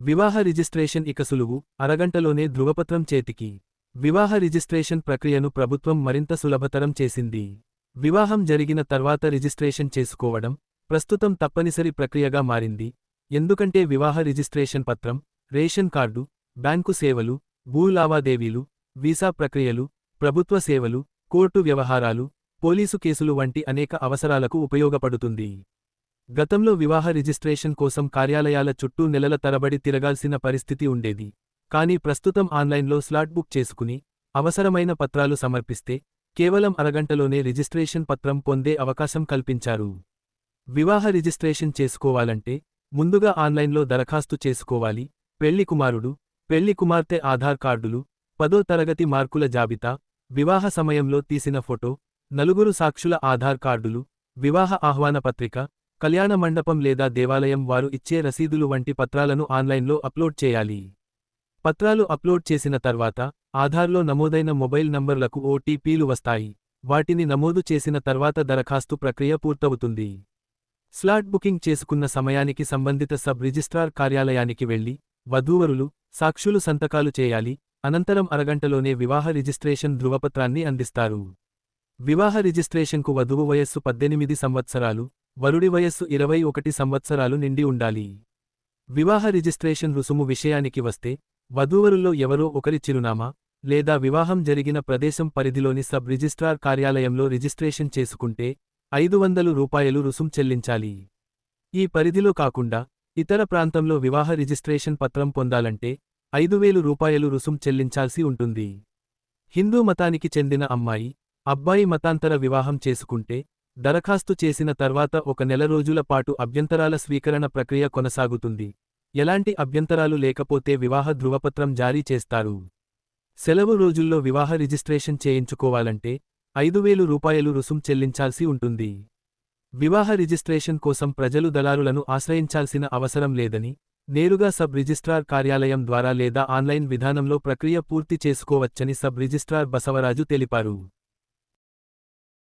వివాహ రిజిస్ట్రేషన్ ఇక సులువు, అరగంటలోనే ధృవపత్రం చేతికి. వివాహ రిజిస్ట్రేషన్ ప్రక్రియను ప్రభుత్వం మరింత సులభతరం చేసింది. వివాహం జరిగిన తర్వాత రిజిస్ట్రేషన్ చేసుకోవడం ప్రస్తుతం తప్పనిసరి ప్రక్రియగా మారింది. ఎందుకంటే వివాహ రిజిస్ట్రేషన్ పత్రం, రేషన్ కార్డు, బ్యాంకు సేవలు, భూ లావాదేవీలు, వీసా ప్రక్రియలు, ప్రభుత్వ సేవలు, కోర్టు వ్యవహారాలు, పోలీసు కేసులు వంటి అనేక అవసరాలకు ఉపయోగపడుతుంది. గతంలో వివాహ రిజిస్ట్రేషన్ కోసం కార్యాలయాల చుట్టూ నెలల తరబడి తిరగాల్సిన పరిస్థితి ఉండేది. కానీ ప్రస్తుతం ఆన్లైన్లో స్లాట్ బుక్ చేసుకుని, అవసరమైన పత్రాలు సమర్పిస్తే కేవలం అరగంటలోనే రిజిస్ట్రేషన్ పత్రం పొందే అవకాశం కల్పించారు. వివాహ రిజిస్ట్రేషన్ చేసుకోవాలంటే ముందుగా ఆన్లైన్లో దరఖాస్తు చేసుకోవాలి. పెళ్లి కుమారుడు, పెళ్లి కుమార్తె ఆధార్ కార్డులు, 10వ తరగతి మార్కుల జాబితా, వివాహ సమయంలో తీసిన ఫోటో, నలుగురు సాక్షుల ఆధార్ కార్డులు, వివాహ ఆహ్వాన పత్రిక, కళ్యాణ మండపం లేదా దేవాలయం వారు ఇచ్చే రసీదులు వంటి పత్రాలను ఆన్లైన్లో అప్లోడ్ చేయాలి. పత్రాలు అప్లోడ్ చేసిన తర్వాత ఆధార్లో నమోదైన మొబైల్ నంబర్లకు ఓటీపీలు వస్తాయి. వాటిని నమోదు చేసిన తర్వాత దరఖాస్తు ప్రక్రియ పూర్తవుతుంది. స్లాట్ బుకింగ్ చేసుకున్న సమయానికి సంబంధిత సబ్ రిజిస్ట్రార్ కార్యాలయానికి వెళ్లి వధూవరులు, సాక్షులు సంతకాలు చేయాలి. అనంతరం అరగంటలోనే వివాహ రిజిస్ట్రేషన్ ధృవపత్రాన్ని అందిస్తారు. వివాహ రిజిస్ట్రేషన్కు వధువు వయస్సు 18 సంవత్సరాలు, వరుడి వయస్సు 21 సంవత్సరాలు నిండి ఉండాలి. వివాహ రిజిస్ట్రేషన్ రుసుము విషయానికి వస్తే వధూవరుల్లో ఎవరో ఒకరి చిరునామా లేదా వివాహం జరిగిన ప్రదేశం పరిధిలోని సబ్ రిజిస్ట్రార్ కార్యాలయంలో రిజిస్ట్రేషన్ చేసుకుంటే 500 రూపాయలు రుసుం చెల్లించాలి. ఈ పరిధిలో కాకుండా ఇతర ప్రాంతంలో వివాహ రిజిస్ట్రేషన్ పత్రం పొందాలంటే 5000 రూపాయలు రుసుం చెల్లించాల్సి ఉంటుంది. హిందూ మతానికి చెందిన అమ్మాయి, అబ్బాయి మతాంతర వివాహం చేసుకుంటే దరఖాస్తు చేసిన తర్వాత 1 నెల రోజుల పాటు అభ్యంతరాల స్వీకరణ ప్రక్రియ కొనసాగుతుంది. ఎలాంటి అభ్యంతరాలు లేకపోతే వివాహ ధృవపత్రం జారీ చేస్తారు. సెలవు రోజుల్లో వివాహ రిజిస్ట్రేషన్ చేయించుకోవాలంటే 5000 రూపాయలు రుసుం చెల్లించాల్సి ఉంటుంది. వివాహ రిజిస్ట్రేషన్ కోసం ప్రజలు దళారులను ఆశ్రయించాల్సిన అవసరం లేదని, నేరుగా సబ్ రిజిస్ట్రార్ కార్యాలయం ద్వారా లేదా ఆన్లైన్ విధానంలో ప్రక్రియ పూర్తి చేసుకోవచ్చని సబ్ రిజిస్ట్రార్ బసవరాజు తెలిపారు.